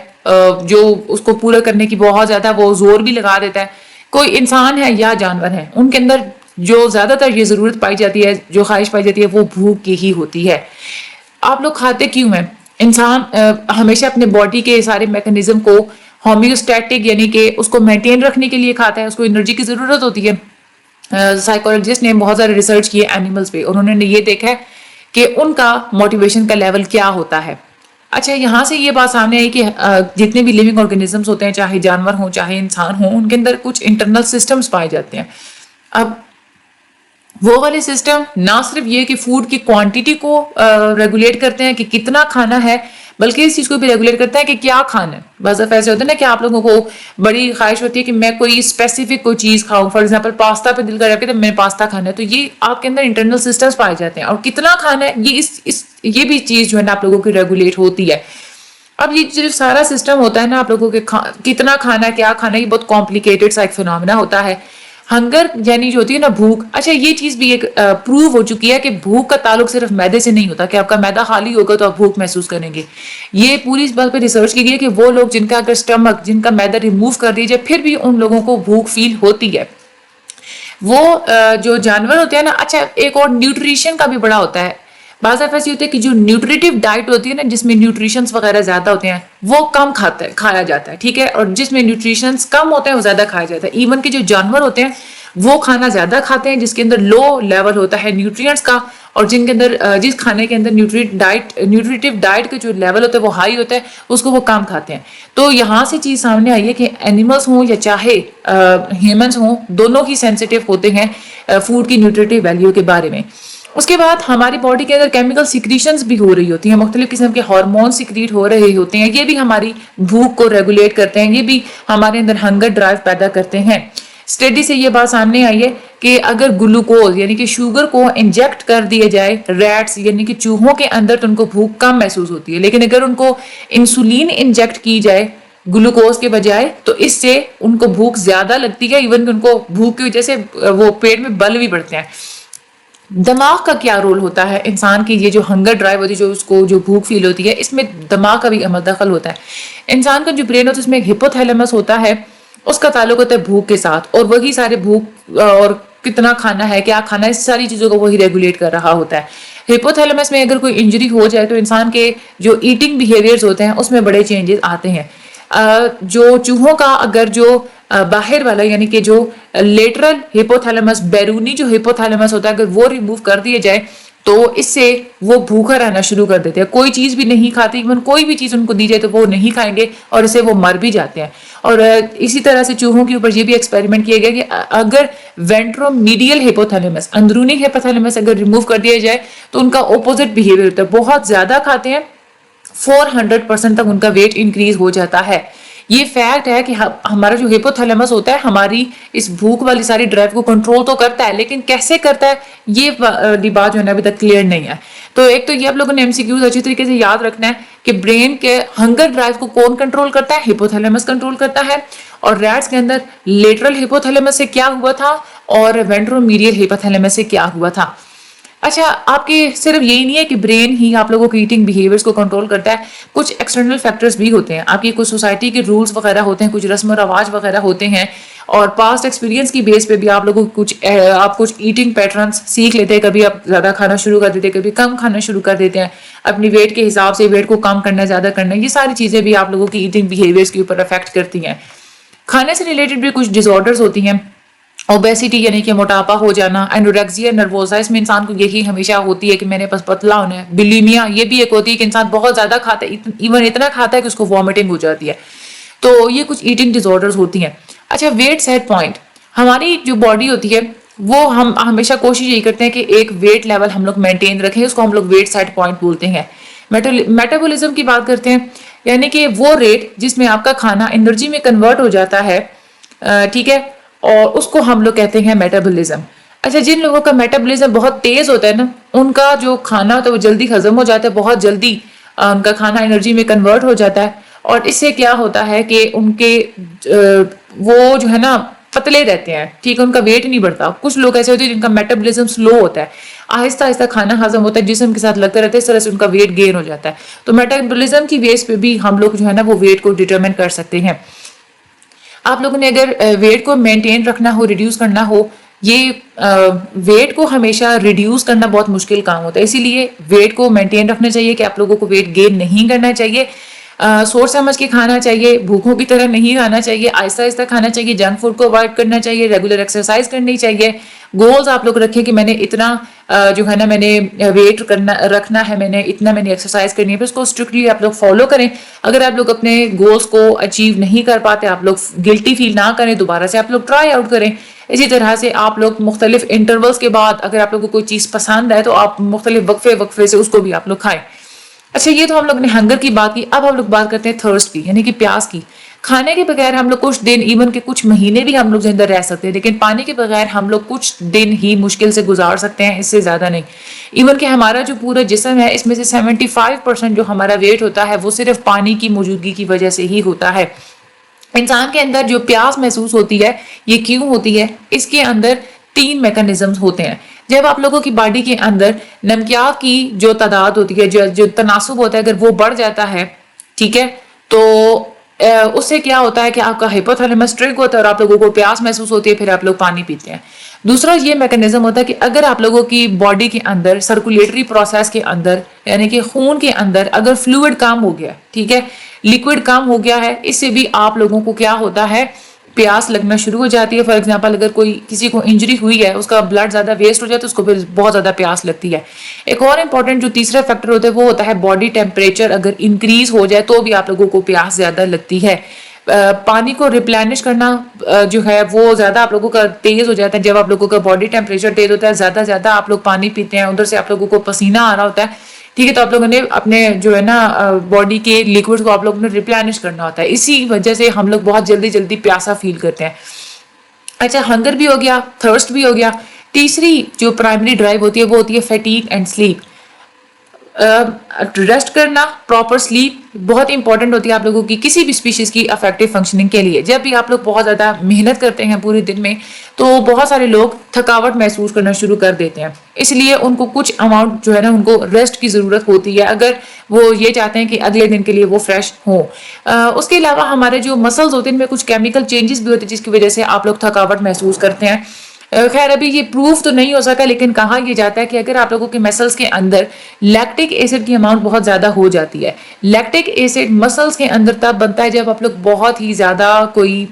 جو اس کو پورا کرنے کی بہت زیادہ وہ زور بھی لگا دیتا ہے, کوئی انسان ہے یا جانور ہے, ان کے اندر جو زیادہ تر یہ ضرورت پائی جاتی ہے, جو خواہش پائی جاتی ہے, وہ بھوک کی ہی ہوتی ہے. آپ لوگ کھاتے کیوں ہیں؟ انسان ہمیشہ اپنے باڈی کے سارے میکانزم کو ہومیوسٹیٹک یعنی کہ اس کو مینٹین رکھنے کے لیے کھاتا ہے. اس کو انرجی کی ضرورت ہوتی ہے. سائیکولوجسٹ نے بہت سارے ریسرچ کیے اینیملز پہ, انہوں نے یہ دیکھا ہے کہ ان کا موٹیویشن کا لیول کیا ہوتا ہے. اچھا, یہاں سے یہ بات سامنے آئی کہ جتنے بھی لیونگ آرگینزمز ہوتے ہیں, چاہے جانور ہوں چاہے انسان ہوں, ان کے اندر کچھ انٹرنل سسٹمز پائے جاتے ہیں. اب وہ والے سسٹم نہ صرف یہ کہ فوڈ کی کوانٹیٹی کو ریگولیٹ کرتے ہیں کہ کتنا کھانا ہے, بلکہ اس چیز کو بھی ریگولیٹ کرتا ہے کہ کیا کھانا ہے. بعض دفعہ ایسے ہوتا ہے نا کہ آپ لوگوں کو بڑی خواہش ہوتی ہے کہ میں کوئی اسپیسیفک کوئی چیز کھاؤں, فار ایگزامپل پاستا پہ دل کر رہا ہے کہ میں پاستا کھانا ہے, تو یہ آپ کے اندر انٹرنل سسٹمز پائے جاتے ہیں. اور کتنا کھانا ہے یہ بھی چیز جو ہے نا آپ لوگوں کی ریگولیٹ ہوتی ہے. اب یہ جو سارا سسٹم ہوتا ہے نا آپ لوگوں کے کتنا کھانا ہے, کیا کھانا ہے, یہ بہت کمپلیکیٹڈ سا ایک فینومینا ہوتا ہے. ہنگر یعنی جو ہوتی ہے نا بھوک. اچھا, یہ چیز بھی ایک پروو ہو چکی ہے کہ بھوک کا تعلق صرف میدے سے نہیں ہوتا کہ آپ کا میدا خالی ہوگا تو آپ بھوک محسوس کریں گے. یہ پوری اس بات پہ ریسرچ کی گئی ہے کہ وہ لوگ جن کا اگر اسٹمک, جن کا میدا ریموو کر دیجیے پھر بھی ان لوگوں کو بھوک فیل ہوتی ہے. وہ جو جانور ہوتے ہیں نا, اچھا ایک اور نیوٹریشن کا بھی بڑا ہوتا ہے. بعض دفعہ ایسی ہوتی ہے کہ جو نیوٹریٹیو ڈائٹ ہوتی ہے نا، جس میں نیوٹریشنس وغیرہ زیادہ ہوتے ہیں، وہ کم کھایا جاتا ہے، ٹھیک ہے، اور جس میں نیوٹریشنس کم ہوتے ہیں وہ زیادہ کھایا جاتا ہے. ایون کہ جو جانور ہوتے ہیں وہ کھانا زیادہ کھاتے ہیں جس کے اندر لو لیول ہوتا ہے نیوٹریئنٹس کا، اور جن کے اندر جس کھانے کے اندر نیوٹریٹیو ڈائٹ کا جو لیول ہوتا ہے وہ ہائی ہوتا ہے، اس کو وہ کم کھاتے ہیں. تو یہاں سے چیز سامنے آئی ہے کہ اینیملس ہوں یا چاہے ہیومنس ہوں، دونوں ہی سینسیٹیو ہوتے ہیں فوڈ کی نیوٹریٹیو ویلیو کے بارے میں. اس کے بعد ہماری باڈی کے اندر کیمیکل سیکریشنز بھی ہو رہی ہوتی ہیں، مختلف قسم کے ہارمون سیکریٹ ہو رہے ہوتے ہیں، یہ بھی ہماری بھوک کو ریگولیٹ کرتے ہیں، یہ بھی ہمارے اندر ہنگر ڈرائیو پیدا کرتے ہیں. اسٹڈی سے یہ بات سامنے آئی ہے کہ اگر گلوکوز یعنی کہ شوگر کو انجیکٹ کر دیا جائے ریٹس یعنی کہ چوہوں کے اندر، تو ان کو بھوک کم محسوس ہوتی ہے، لیکن اگر ان کو انسولین انجیکٹ کی جائے گلوکوز کے بجائے تو اس سے ان کو بھوک زیادہ لگتی ہے، ایون کہ ان کو بھوک کی وجہ سے وہ پیٹ میں بل بھی بڑھتے ہیں. دماغ کا کیا رول ہوتا ہے انسان کی یہ جو ہنگر ڈرائیو ہوتی ہے، جو اس کو جو بھوک فیل ہوتی ہے، اس میں دماغ کا بھی عمل دخل ہوتا ہے. انسان کا جو برین ہوتا ہے اس میں ایک ہپوتھیلیمس ہوتا ہے، اس کا تعلق ہوتا ہے بھوک کے ساتھ، اور وہی سارے بھوک اور کتنا کھانا ہے، کیا کھانا ہے، اس ساری چیزوں کو وہی ریگولیٹ کر رہا ہوتا ہے. ہپوتھیلیمس میں اگر کوئی انجری ہو جائے تو انسان کے جو ایٹنگ بیہیویئرز ہوتے ہیں اس میں بڑے چینجز آتے ہیں. جو چوہوں کا اگر جو باہر والا یعنی کہ جو لیٹرل ہپوتھیلیمس، بیرونی جو ہپوتھیلیمس ہوتا ہے، اگر وہ ریموو کر دیا جائے تو اس سے وہ بھوکا رہنا شروع کر دیتے ہیں، کوئی چیز بھی نہیں کھاتے، ایون کوئی بھی چیز ان کو دی جائے تو وہ نہیں کھائیں گے اور اسے وہ مر بھی جاتے ہیں. اور اسی طرح سے چوہوں کے اوپر یہ بھی ایکسپیریمنٹ کیا گیا کہ اگر وینٹرومیڈیل ہپوتھیلیمس، اندرونی ہپوتھیلیمس اگر ریموو کر دیا جائے تو ان کا اپوزٹ بیہیویئر ہوتا ہے، بہت زیادہ کھاتے ہیں، 400% تک ان کا ویٹ انکریز ہو جاتا ہے. یہ فیکٹ ہے کہ ہمارا جو ہپوتھیلیمس ہوتا ہے ہماری اس بھوک والی ساری ڈرائیو کو کنٹرول تو کرتا ہے، لیکن کیسے کرتا ہے یہ بات جو ہے نا ابھی تک کلیئر نہیں ہے. تو ایک تو یہ آپ لوگوں نے MCQs اچھی طریقے سے یاد رکھنا ہے کہ برین کے ہنگر ڈرائیو کو کون کنٹرول کرتا ہے، ہپوتھیلیمس کنٹرول کرتا ہے، اور ریٹس کے اندر لیٹرل ہپوتھیلیمس سے کیا ہوا تھا اور وینٹرومیڈیل ہپوتھیلیمس سے کیا ہوا تھا. اچھا، آپ کے صرف یہی نہیں ہے کہ برین ہی آپ لوگوں کے ایٹنگ بیہیویئرز کو کنٹرول کرتا ہے، کچھ ایکسٹرنل فیکٹرز بھی ہوتے ہیں، آپ کی کچھ سوسائٹی کے رولز وغیرہ ہوتے ہیں، کچھ رسم و رواج وغیرہ ہوتے ہیں، اور پاسٹ ایکسپیرینس کی بیس پہ بھی آپ لوگوں کو کچھ ایٹنگ پیٹرنز سیکھ لیتے ہیں. کبھی آپ زیادہ کھانا شروع کر دیتے ہیں، کبھی کم کھانا شروع کر دیتے ہیں، اپنی ویٹ کے حساب سے ویٹ کو کم کرنا زیادہ کرنا، یہ ساری چیزیں بھی آپ لوگوں کی ایٹنگ بیہیویئرز کے اوپر افیکٹ کرتی ہیں. کھانے سے ریلیٹڈ بھی کچھ ڈس آرڈرز ہوتی ہیں، اوبیسٹی یعنی کہ موٹاپا ہو جانا، اینوریکسیا نروزا، اس میں انسان کو یہی ہمیشہ ہوتی ہے کہ میں نے بس پتلا ہونا ہے. بلیمیا یہ بھی ایک ہوتی ہے کہ انسان بہت زیادہ کھاتا ہے، ایون اتنا کھاتا ہے کہ اس کو وامٹنگ ہو جاتی ہے. تو یہ کچھ ایٹنگ ڈس آرڈرز ہوتی ہیں. اچھا، ویٹ سیٹ پوائنٹ، ہماری جو باڈی ہوتی ہے وہ ہم ہمیشہ کوشش یہی کرتے ہیں کہ ایک ویٹ لیول ہم لوگ مینٹین رکھیں، اس کو ہم لوگ ویٹ سیٹ پوائنٹ بولتے ہیں. میٹابولزم کی بات کرتے ہیں، یعنی کہ وہ ریٹ جس میں آپ کا کھانا انرجی میں کنورٹ ہو جاتا ہے، ٹھیک ہے، اور اس کو ہم لوگ کہتے ہیں میٹابولزم. اچھا، جن لوگوں کا میٹابولزم بہت تیز ہوتا ہے نا، ان کا جو کھانا ہوتا ہے وہ جلدی ہضم ہو جاتا ہے، بہت جلدی ان کا کھانا انرجی میں کنورٹ ہو جاتا ہے، اور اس سے کیا ہوتا ہے کہ ان کے وہ جو ہے نا پتلے رہتے ہیں، ٹھیک ہے، ان کا ویٹ نہیں بڑھتا. کچھ لوگ ایسے ہوتے ہیں جن کا میٹابولزم سلو ہوتا ہے، آہستہ آہستہ کھانا ہضم ہوتا ہے، جسم کے ساتھ لگتا رہتا ہے، اس طرح سے ان کا ویٹ گین ہو جاتا ہے. تو میٹابولزم کی بیس پہ بھی ہم لوگ جو ہے نا وہ ویٹ کو ڈیٹرمن کر سکتے ہیں. آپ لوگوں نے اگر ویٹ کو مینٹین رکھنا ہو، ریڈیوس کرنا ہو، یہ ویٹ کو ہمیشہ ریڈیوس کرنا بہت مشکل کام ہوتا ہے، اسی لیے ویٹ کو مینٹین رکھنا چاہیے کہ آپ لوگوں کو ویٹ گین نہیں کرنا چاہیے. سوچ سمجھ کے کھانا چاہیے، بھوکوں کی طرح نہیں کھانا چاہیے، آہستہ آہستہ کھانا چاہیے، جنک فوڈ کو اوائڈ کرنا چاہیے، ریگولر ایکسرسائز کرنی چاہیے. گولز آپ لوگ رکھیں کہ میں نے اتنا جو ہے نا میں نے ویٹ رکھنا ہے، میں نے اتنا میں نے ایکسرسائز کرنی ہے، پھر اس کو اسٹرکٹلی آپ لوگ فالو کریں. اگر آپ لوگ اپنے گولز کو اچیو نہیں کر پاتے، آپ لوگ گلٹی فیل نہ کریں، دوبارہ سے آپ لوگ ٹرائی آؤٹ کریں. اسی طرح سے آپ لوگ مختلف انٹرولز کے بعد اگر آپ لوگوں کو کوئی چیز پسند ہے تو آپ مختلف وقفے سے اس کو بھی آپ لوگ کھائیں. اچھا، یہ تو ہم لوگ نے ہنگر کی بات کی. اب ہم لوگ بات کرتے ہیں تھرسٹ کی، یعنی کہ پیاس کی. کھانے کے بغیر ہم لوگ کچھ دن، ایون کہ کچھ مہینے بھی ہم لوگ زندہ رہ سکتے ہیں، لیکن پانی کے بغیر ہم لوگ کچھ دن ہی مشکل سے گزار سکتے ہیں، اس سے زیادہ نہیں. ایون کہ ہمارا جو پورا جسم ہے اس میں سے 75% جو ہمارا ویٹ ہوتا ہے وہ صرف پانی کی موجودگی کی وجہ سے ہی ہوتا ہے. انسان کے اندر جو پیاس محسوس ہوتی ہے یہ کیوں ہوتی ہے؟ اس کے اندر 3 میکانزمز ہوتے ہیں. جب آپ لوگوں کی باڈی کے اندر نمکیات کی جو تعداد ہوتی ہے، جو تناسب ہوتا ہے، اگر وہ بڑھ جاتا ہے، ٹھیک ہے، تو اس سے کیا ہوتا ہے کہ آپ کا ہپوتھیلیمس ٹرگ ہوتا ہے اور آپ لوگوں کو پیاس محسوس ہوتی ہے، پھر آپ لوگ پانی پیتے ہیں. دوسرا یہ میکانزم ہوتا ہے کہ اگر آپ لوگوں کی باڈی کے اندر سرکولیٹری پروسیس کے اندر یعنی کہ خون کے اندر اگر فلوئڈ کم ہو گیا, ٹھیک ہے, لیکوڈ کم ہو گیا ہے, اس سے بھی آپ لوگوں کو کیا ہوتا ہے, پیاس لگنا شروع ہو جاتی ہے. فار ایگزامپل اگر کوئی کسی کو انجری ہوئی ہے, اس کا بلڈ زیادہ ویسٹ ہو جاتا ہے, اس کو پھر بہت زیادہ پیاس لگتی ہے. ایک اور امپورٹنٹ جو تیسرا فیکٹر ہوتا ہے وہ ہوتا ہے باڈی ٹیمپریچر اگر انکریز ہو جائے تو بھی آپ لوگوں کو پیاس زیادہ لگتی ہے. پانی کو ریپلینش کرنا جو ہے وہ زیادہ آپ لوگوں کا تیز ہو جاتا ہے جب آپ لوگوں کا باڈی ٹیمپریچر تیز ہوتا ہے, زیادہ آپ لوگ پانی پیتے ہیں, ادھر سے آپ لوگوں کو پسینہ آ رہا ہوتا ہے, ٹھیک ہے, تو آپ لوگوں نے اپنے جو ہے نا باڈی کے لیکوڈ کو آپ لوگوں نے ریپلینش کرنا ہوتا ہے. اسی وجہ سے ہم لوگ بہت جلدی پیاسا فیل کرتے ہیں. اچھا, ہنگر بھی ہو گیا, تھرسٹ بھی ہو گیا. تیسری جو پرائمری ڈرائیو ہوتی ہے وہ ہوتی ہے فیٹیگ اینڈ سلیپ. ریسٹ کرنا, پراپر سلیپ بہت امپورٹنٹ ہوتی ہے آپ لوگوں کی کسی بھی اسپیشیز کی افیکٹو فنکشننگ کے لیے. جب بھی آپ لوگ بہت زیادہ محنت کرتے ہیں پورے دن میں تو بہت سارے لوگ تھکاوٹ محسوس کرنا شروع کر دیتے ہیں, اس لیے ان کو کچھ اماؤنٹ جو ہے نا ان کو ریسٹ کی ضرورت ہوتی ہے اگر وہ یہ چاہتے ہیں کہ اگلے دن کے لیے وہ فریش ہوں. اس کے علاوہ ہمارے جو مسلز ہوتے ہیں ان میں کچھ کیمیکل چینجز بھی ہوتے ہیں جس کی وجہ سے آپ لوگ تھکاوٹ محسوس کرتے ہیں. خیر ابھی یہ پروف تو نہیں ہو سکا لیکن کہا یہ جاتا ہے کہ اگر آپ لوگوں کے مسلز کے اندر لیکٹک ایسڈ کی اماؤنٹ بہت زیادہ ہو جاتی ہے, لیکٹک ایسڈ مسلز کے اندر تب بنتا ہے جب آپ لوگ بہت ہی زیادہ کوئی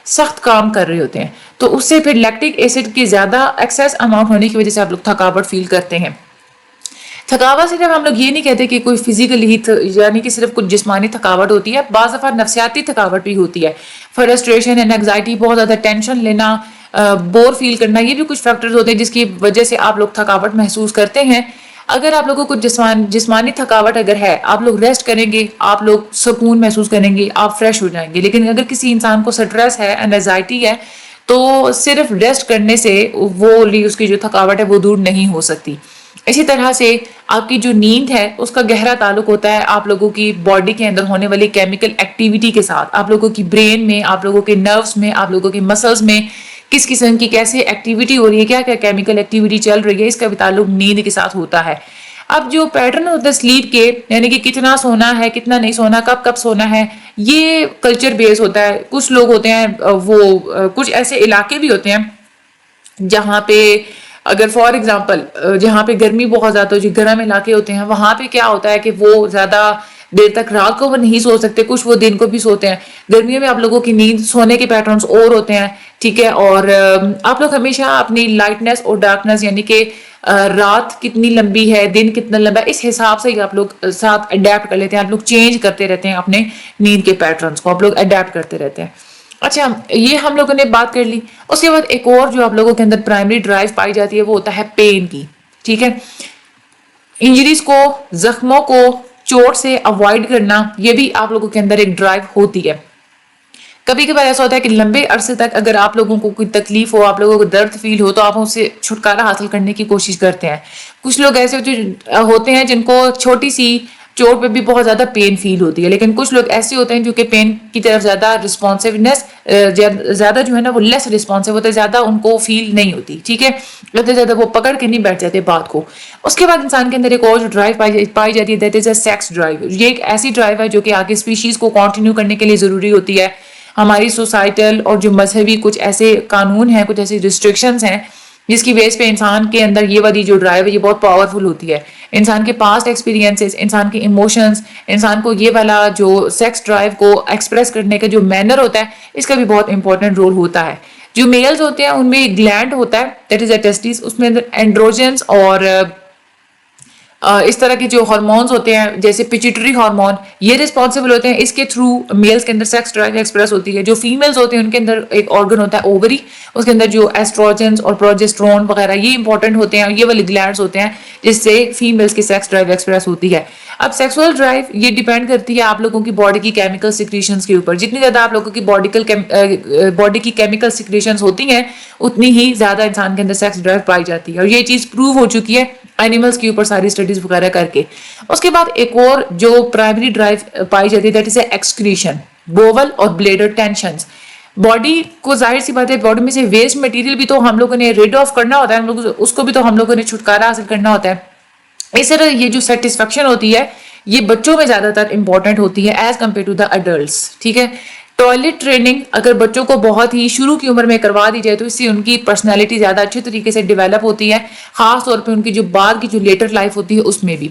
سخت کام کر رہے ہوتے ہیں, تو اس سے پھر لیکٹک ایسڈ کی زیادہ ایکسیس اماؤنٹ ہونے کی وجہ سے آپ لوگ تھکاوٹ فیل کرتے ہیں. تھکاوٹ سے جب ہم لوگ یہ نہیں کہتے کہ کوئی فزیکل ہی یعنی کہ صرف کچھ جسمانی تھکاوٹ ہوتی ہے, بعض دفعہ نفسیاتی تھکاوٹ بھی ہوتی ہے. فرسٹریشن اینڈ انگزائٹی, بہت زیادہ ٹینشن لینا, بور فیل کرنا, یہ بھی کچھ فیکٹرز ہوتے ہیں جس کی وجہ سے آپ لوگ تھکاوٹ محسوس کرتے ہیں. اگر آپ لوگوں کو جسمانی تھکاوٹ اگر ہے, آپ لوگ ریسٹ کریں گے, آپ لوگ سکون محسوس کریں گے, آپ فریش ہو جائیں گے. لیکن اگر کسی انسان کو سٹریس ہے, انگزائٹی ہے, تو صرف ریسٹ کرنے سے وہ اس کی جو تھکاوٹ ہے وہ دور نہیں ہو سکتی. اسی طرح سے آپ کی جو نیند ہے اس کا گہرا تعلق ہوتا ہے آپ لوگوں کی باڈی کے اندر ہونے والی کیمیکل ایکٹیویٹی کے ساتھ. آپ لوگوں کی برین میں, آپ لوگوں کے نروز میں, آپ لوگوں کے مسلز میں کس قسم کی کیسے ایکٹیویٹی ہو رہی ہے, کیا کیا کیمیکل ایکٹیویٹی چل رہی ہے, اس کا بھی تعلق نیند کے ساتھ ہوتا ہے. اب جو پیٹرن ہوتا ہے سلیپ کے, یعنی کہ کتنا سونا ہے, کتنا نہیں سونا, کب کب سونا ہے, یہ کلچر بیس ہوتا ہے. کچھ لوگ ہوتے ہیں وہ کچھ ایسے علاقے بھی ہوتے ہیں جہاں پہ اگر فار ایگزامپل جہاں پہ گرمی بہت زیادہ ہو, جو گرم علاقے ہوتے ہیں وہاں پہ کیا ہوتا ہے کہ وہ زیادہ دیر تک رات کو وہ نہیں سو سکتے, کچھ وہ دن کو بھی سوتے ہیں. گرمیوں میں آپ لوگوں کی نیند سونے کے پیٹرنز اور ہوتے ہیں, ٹھیک ہے, اور آپ لوگ ہمیشہ اپنی لائٹنس اور ڈارکنس یعنی کہ رات کتنی لمبی ہے, دن کتنا لمبا ہے, اس حساب سے ہی آپ لوگ ساتھ اڈیپٹ کر لیتے ہیں. آپ لوگ چینج کرتے رہتے ہیں اپنے نیند کے پیٹرنز کو, آپ لوگ اڈیپٹ کرتے رہتے ہیں. اچھا, یہ ہم لوگوں نے بات کر لی. اس کے بعد ایک اور جو آپ لوگوں کے اندر پرائمری ڈرائیو پائی جاتی ہے وہ ہوتا ہے پین کی, ٹھیک ہے. انجریز کو, زخموں کو, چوٹ سے اوائڈ کرنا, یہ بھی آپ لوگوں کے اندر ایک ڈرائیو ہوتی ہے. کبھی کبھار ایسا ہوتا ہے کہ لمبے عرصے تک اگر آپ لوگوں کو کوئی تکلیف ہو, آپ لوگوں کو درد فیل ہو, تو آپ اس سے چھٹکارا حاصل کرنے کی کوشش کرتے ہیں. کچھ لوگ ایسے ہوتے ہیں جن کو چھوٹی سی چوٹ پہ بھی بہت زیادہ پین فیل ہوتی ہے, لیکن کچھ لوگ ایسے ہوتے ہیں جو کہ پین کی طرف زیادہ رسپانسونیس زیادہ جو ہے نا وہ لیس رسپانسو ہوتے ہیں, زیادہ ان کو فیل نہیں ہوتی, ٹھیک ہے, زیادہ وہ پکڑ کے نہیں بیٹھ جاتے بات کو. اس کے بعد انسان کے اندر ایک اور جو ڈرائیو پائی جاتی ہے that is a sex drive. یہ ایک ایسی ڈرائیو ہے جو کہ آگے اسپیشیز کو کنٹینیو کرنے کے لیے ضروری ہوتی ہے. ہماری سوسائٹل اور جو مذہبی کچھ ایسے قانون ہیں, کچھ ایسی ریسٹرکشنز ہیں جس کی بیس پہ انسان کے اندر یہ والی جو ڈرائیو ہے یہ بہت پاورفل ہوتی ہے. انسان کے پاسٹ ایکسپیرینسز, انسان کے ایموشنز, انسان کو یہ والا جو سیکس ڈرائیو کو ایکسپریس کرنے کا جو مینر ہوتا ہے اس کا بھی بہت امپورٹنٹ رول ہوتا ہے. جو میلز ہوتے ہیں ان میں ایک گلینڈ ہوتا ہے دیٹ از اے ٹیسٹس, اس میں اینڈروجنس اور اس طرح کے جو ہارمونز ہوتے ہیں جیسے پیچیٹری ہارمون, یہ رسپانسبل ہوتے ہیں. اس کے تھرو میلز کے اندر سیکس ڈرائیو ایکسپریس ہوتی ہے. جو فیمیلز ہوتے ہیں ان کے اندر ایک آرگن ہوتا ہے اووری, اس کے اندر جو ایسٹروجنس اور پروجسٹرون وغیرہ یہ امپورٹنٹ ہوتے ہیں, یہ والے گلینڈز ہوتے ہیں جس سے فیمیلز کی سیکس ڈرائیو ایکسپریس ہوتی ہے. اب سیکسول ڈرائیو یہ ڈیپینڈ کرتی ہے آپ لوگوں کی باڈی کی کیمیکل سیکریشنز کے اوپر. جتنی زیادہ آپ لوگوں کی باڈی کی کیمیکل سیکریشنز ہوتی ہیں اتنی ہی زیادہ انسان کے اندر سیکس ڈرائیو پائی جاتی ہے, اور یہ چیز پروو ہو چکی ہے اینیملز کے اوپر ساری اسٹڈیز وغیرہ کر کے. اس کے بعد ایک اور جو پرائمری ڈرائیو پائی جاتی ہے دیٹ از ایکسکریشن, بوول اور بلیڈر ٹینشنز. باڈی کو ظاہر سی بات ہے باڈی میں سے ویسٹ مٹیریل بھی تو ہم لوگوں نے ریڈ آف کرنا ہوتا ہے, ہم لوگ اس کو بھی تو ہم لوگوں نے چھٹکارا حاصل کرنا ہوتا ہے. اس طرح یہ جو سیٹسفیکشن ہوتی ہے یہ بچوں میں زیادہ تر امپورٹنٹ ہوتی ہے as compare to the adults, ٹھیک ہے. ٹوائلٹ ٹریننگ اگر بچوں کو بہت ہی شروع کی عمر میں کروا دی جائے تو اس سے ان کی پرسنالٹی زیادہ اچھے طریقے سے ڈیولپ ہوتی ہے، خاص طور پہ ان کی جو بعد کی جو لیٹر لائف ہوتی ہے اس میں بھی.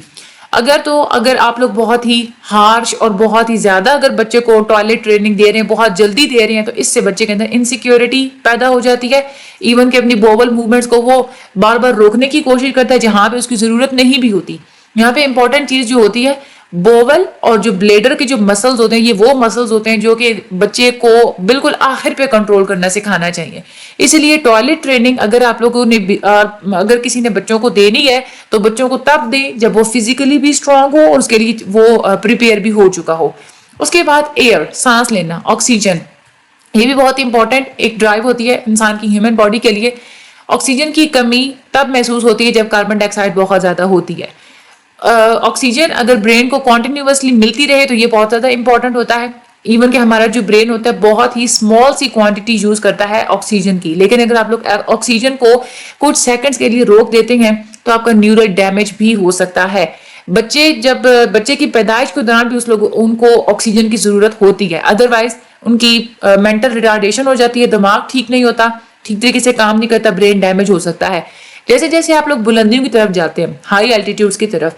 اگر آپ لوگ بہت ہی ہارش اور بہت ہی زیادہ اگر بچے کو ٹوائلٹ ٹریننگ دے رہے ہیں، بہت جلدی دے رہے ہیں، تو اس سے بچے کے اندر انسیکیورٹی پیدا ہو جاتی ہے. ایون کہ اپنی بوول موومنٹس کو وہ بار بار روکنے کی کوشش کرتا ہے جہاں پہ اس کی ضرورت نہیں بھی ہوتی. یہاں پہ امپورٹنٹ چیز جو ہوتی ہے، بوول اور جو بلیڈر کے جو مسلز ہوتے ہیں، یہ وہ مسلز ہوتے ہیں جو کہ بچے کو بالکل آخر پہ کنٹرول کرنا سکھانا چاہیے. اسی لیے ٹوائلٹ ٹریننگ اگر آپ لوگوں نے اگر کسی نے بچوں کو دینی ہے تو بچوں کو تب دیں جب وہ فزیکلی بھی اسٹرانگ ہو اور اس کے لیے وہ پریپیئر بھی ہو چکا ہو. اس کے بعد ایئر، سانس لینا، آکسیجن، یہ بھی بہت امپورٹنٹ ایک ڈرائیو ہوتی ہے انسان کی ہیومن باڈی کے لیے. آکسیجن کی کمی تب محسوس ہوتی ہے جب کاربن ڈائی آکسائڈ بہت زیادہ ہوتی ہے. آکسیجن اگر برین کو کنٹینیوسلی ملتی رہے تو یہ بہت زیادہ امپورٹنٹ ہوتا ہے. ایون کہ ہمارا جو برین ہوتا ہے بہت ہی اسمال سی کوانٹٹی یوز کرتا ہے آکسیجن کی، لیکن اگر آپ لوگ آکسیجن کو کچھ سیکنڈز کے لیے روک دیتے ہیں تو آپ کا نیورل ڈیمیج بھی ہو سکتا ہے. بچے کی پیدائش کے دوران بھی ان کو آکسیجن کی ضرورت ہوتی ہے، ادروائز ان کی مینٹل ریٹارڈیشن ہو جاتی ہے، دماغ ٹھیک نہیں ہوتا، ٹھیک طریقے سے کام نہیں کرتا، برین ڈیمیج ہو سکتا ہے. جیسے جیسے آپ لوگ بلندیوں کی طرف جاتے ہیں، ہائی الٹیٹیوڈز کی طرف،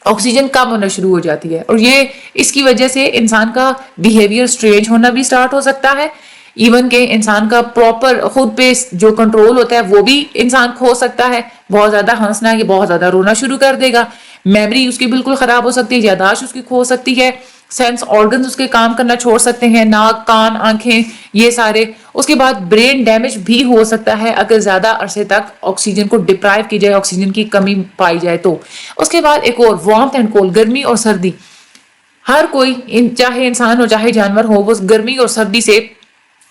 آکسیجن کم ہونا شروع ہو جاتی ہے اور یہ اس کی وجہ سے انسان کا بیہیویئر سٹرینج ہونا بھی سٹارٹ ہو سکتا ہے. ایون کہ انسان کا پراپر خود پہ جو کنٹرول ہوتا ہے وہ بھی انسان کھو سکتا ہے. بہت زیادہ ہنسنا ہے، بہت زیادہ رونا شروع کر دے گا، میموری اس کی بالکل خراب ہو سکتی ہے، یادداشت اس کی کھو سکتی ہے، سینس آرگنز اس کے کام کرنا چھوڑ سکتے ہیں، ناک، کان، آنکھیں، یہ سارے. اس کے بعد برین ڈیمیج بھی ہو سکتا ہے اگر زیادہ عرصے تک آکسیجن کو ڈپرائیو کی جائے، آکسیجن کی کمی پائی جائے تو. اس کے بعد ایک اور وارمتھ اینڈ کولڈ، گرمی اور سردی. ہر کوئی چاہے انسان ہو چاہے جانور ہو وہ گرمی اور سردی سے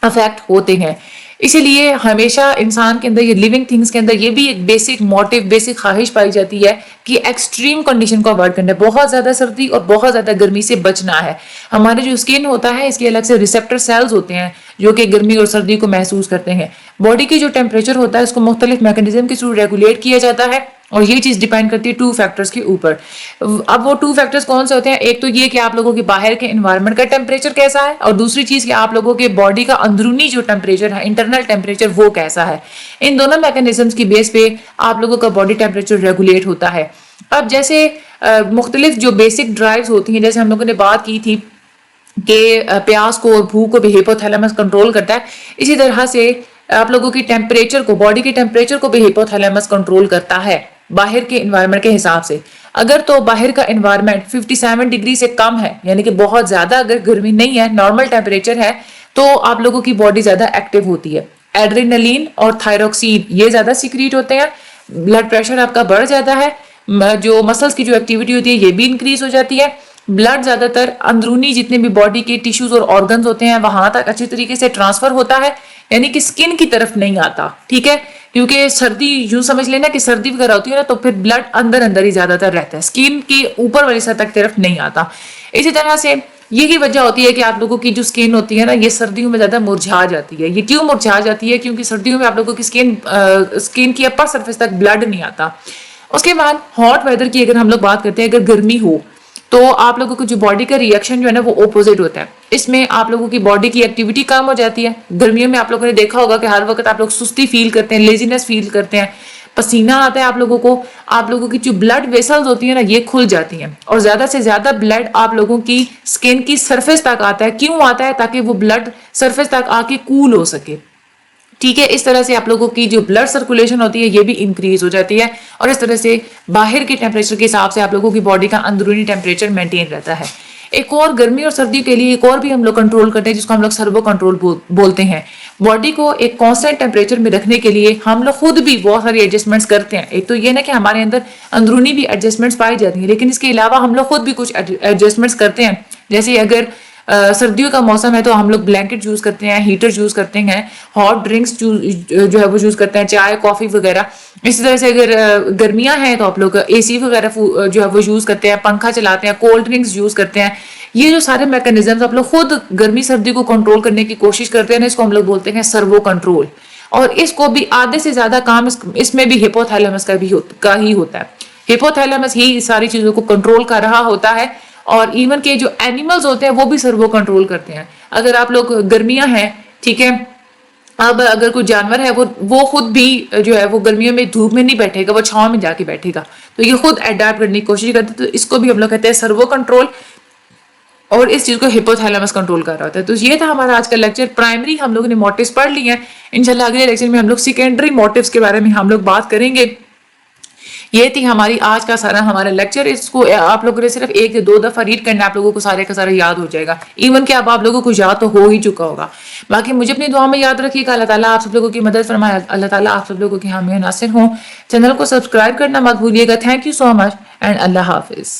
افیکٹ ہوتے ہیں. اسی لیے ہمیشہ انسان کے اندر یہ لیونگ تھنگس کے اندر یہ بھی ایک بیسک موٹیو، بیسک خواہش پائی جاتی ہے کہ ایکسٹریم کنڈیشن کو اوائڈ کرنا ہے، بہت زیادہ سردی اور بہت زیادہ گرمی سے بچنا ہے. ہمارے جو اسکن ہوتا ہے اس کے الگ سے ریسیپٹر سیلز ہوتے ہیں جو کہ گرمی اور سردی کو محسوس کرتے ہیں. باڈی کی جو ٹیمپریچر ہوتا ہے اس کو مختلف میکانزم کے تھرو ریگولیٹ کیا جاتا ہے اور یہ چیز ڈیپینڈ کرتی ہے 2 فیکٹرز کے اوپر. اب وہ 2 فیکٹرز کون سے ہوتے ہیں؟ ایک تو یہ کہ آپ لوگوں کے باہر کے انوائرمنٹ کا ٹیمپریچر کیسا ہے، اور دوسری چیز کہ آپ لوگوں کے باڈی کا اندرونی جو ٹیمپریچر ہے، انٹرنل ٹیمپریچر، وہ کیسا ہے. ان دونوں میکانزمز کی بیس پہ آپ لوگوں کا باڈی ٹیمپریچر ریگولیٹ ہوتا ہے. اب جیسے مختلف جو بیسک ڈرائیوز ہوتی ہیں، جیسے ہم لوگوں نے بات کی تھی کہ پیاس کو اور بھوک کو بھی ہیپوتھیلیمس کنٹرول کرتا ہے، اسی طرح سے آپ لوگوں کی ٹیمپریچر کو، باڈی کے ٹیمپریچر کو بھی ہیپوتھیلیمس کنٹرول کرتا ہے باہر کے انوائرمنٹ کے حساب سے. اگر تو باہر کا انوائرمنٹ 57 ڈگری سے کم ہے، یعنی کہ بہت زیادہ اگر گرمی نہیں ہے، نارمل ٹیمپریچر ہے، تو آپ لوگوں کی باڈی زیادہ ایکٹیو ہوتی ہے. ایڈرینلین اور تھائروکسین یہ زیادہ سیکریٹ ہوتے ہیں، بلڈ پریشر آپ کا بڑھ جاتا ہے، جو مسلز کی جو ایکٹیویٹی ہوتی ہے یہ بھی انکریز ہو جاتی ہے. بلڈ زیادہ تر اندرونی جتنے بھی باڈی کے ٹیشوز اور آرگنز ہوتے ہیں وہاں تک اچھے طریقے سے ٹرانسفر ہوتا ہے، یعنی کہ اسکن کی طرف نہیں آتا. ٹھیک ہے، کیونکہ سردی یوں سمجھ لینا کہ سردی وغیرہ ہوتی ہے نا تو پھر بلڈ اندر ہی زیادہ تر رہتا ہے، اسکن کی اوپر والی سطح کی طرف نہیں آتا. اسی طرح سے یہی وجہ ہوتی ہے کہ آپ لوگوں کی جو اسکن ہوتی ہے نا یہ سردیوں میں زیادہ مرجھا جاتی ہے. یہ کیوں مرجھا جاتی ہے؟ کیونکہ سردیوں میں آپ لوگوں کی اسکن کی اپر سرفیس تک بلڈ نہیں آتا. اس کے بعد ہاٹ ویدر کی اگر ہم لوگ بات کرتے ہیں، اگر گرمی ہو تو آپ لوگوں کو جو باڈی کا ریئیکشن جو ہے نا وہ اپوزٹ ہوتا ہے. اس میں آپ لوگوں کی باڈی کی ایکٹیویٹی کم ہو جاتی ہے. گرمیوں میں آپ لوگوں نے دیکھا ہوگا کہ ہر وقت آپ لوگ سستی فیل کرتے ہیں، لیزینس فیل کرتے ہیں، پسینہ آتا ہے آپ لوگوں کی جو بلڈ ویسلز ہوتی ہیں نا یہ کھل جاتی ہیں اور زیادہ سے زیادہ بلڈ آپ لوگوں کی اسکن کی سرفیس تک آتا ہے. کیوں آتا ہے؟ تاکہ وہ بلڈ سرفیس تک آ کے کول ہو سکے. ٹھیک ہے، اس طرح سے آپ لوگوں کی جو بلڈ سرکولیشن ہوتی ہے یہ بھی انکریز ہو جاتی ہے اور اس طرح سے باہر کے ٹیمپریچر کے حساب سے آپ لوگوں کی باڈی کا اندرونی ٹیمپریچر مینٹین رہتا ہے. ایک اور گرمی اور سردی کے لیے ایک اور بھی ہم لوگ کنٹرول کرتے ہیں جس کو ہم لوگ سربو کنٹرول بولتے ہیں. باڈی کو ایک کانسٹنٹ ٹیمپریچر میں رکھنے کے لیے ہم لوگ خود بھی بہت ساری ایڈجسٹمنٹس کرتے ہیں. ایک تو یہ نا کہ ہمارے اندر اندرونی بھی ایڈجسٹمنٹس پائی جاتی ہیں، لیکن اس کے علاوہ ہم لوگ خود بھی کچھ ایڈجسٹمنٹس کرتے ہیں. جیسے اگر سردیوں کا موسم ہے تو ہم لوگ بلینکٹ یوز کرتے ہیں، ہیٹر یوز کرتے ہیں، ہاٹ ڈرنکس جو ہے وہ یوز کرتے ہیں، چائے، کافی وغیرہ. اسی طرح سے اگر گرمیاں ہیں تو آپ لوگ اے سی وغیرہ جو ہے وہ یوز کرتے ہیں، پنکھا چلاتے ہیں، کولڈ ڈرنکس یوز کرتے ہیں. یہ جو سارے میکانزمز آپ لوگ خود گرمی سردی کو کنٹرول کرنے کی کوشش کرتے ہیں نا، اس کو ہم لوگ بولتے ہیں سرو کنٹرول. اور اس کو بھی آدھے سے زیادہ کام اس میں بھی ہیپوتھیلیمس کا ہی ہوتا ہے. ہیپوتھیلیمس ہی ساری چیزوں کو کنٹرول کر رہا ہوتا ہے اور ایون کہ جو اینیملز ہوتے ہیں وہ بھی سرو کنٹرول کرتے ہیں. اگر آپ لوگ گرمیاں ہیں ٹھیک ہے، اب اگر کوئی جانور ہے وہ خود بھی جو ہے وہ گرمیوں میں دھوپ میں نہیں بیٹھے گا، وہ چھاؤں میں جا کے بیٹھے گا، تو یہ خود اڈیپٹ کرنے کی کوشش کرتے ہیں. تو اس کو بھی ہم لوگ کہتے ہیں سرو کنٹرول، اور اس چیز کو ہپوتھیلمس کنٹرول کر رہا ہوتا ہے. تو یہ تھا ہمارا آج کا لیکچر. پرائمری ہم لوگوں نے موٹیوز پڑھ لی ہیں. انشاءاللہ اگلے لیکچر میں ہم لوگ سیکنڈری موٹیوز کے بارے میں ہم لوگ بات کریں گے. یہ تھی ہماری آج کا سارا ہمارا لیکچر. اس کو آپ لوگوں نے صرف 1 سے 2 دفعہ ریڈ کرنا ہے، آپ لوگوں کو سارے کا سارا یاد ہو جائے گا. ایون کہ اب آپ لوگوں کو یاد تو ہو ہی چکا ہوگا. باقی مجھے اپنی دعا میں یاد رکھیے گا. اللہ تعالیٰ آپ سب لوگوں کی مدد فرمائے. اللہ تعالیٰ آپ سب لوگوں کے حامی و ناصر ہوں. چینل کو سبسکرائب کرنا مت بھولیے گا. Thank you so much and اللہ حافظ.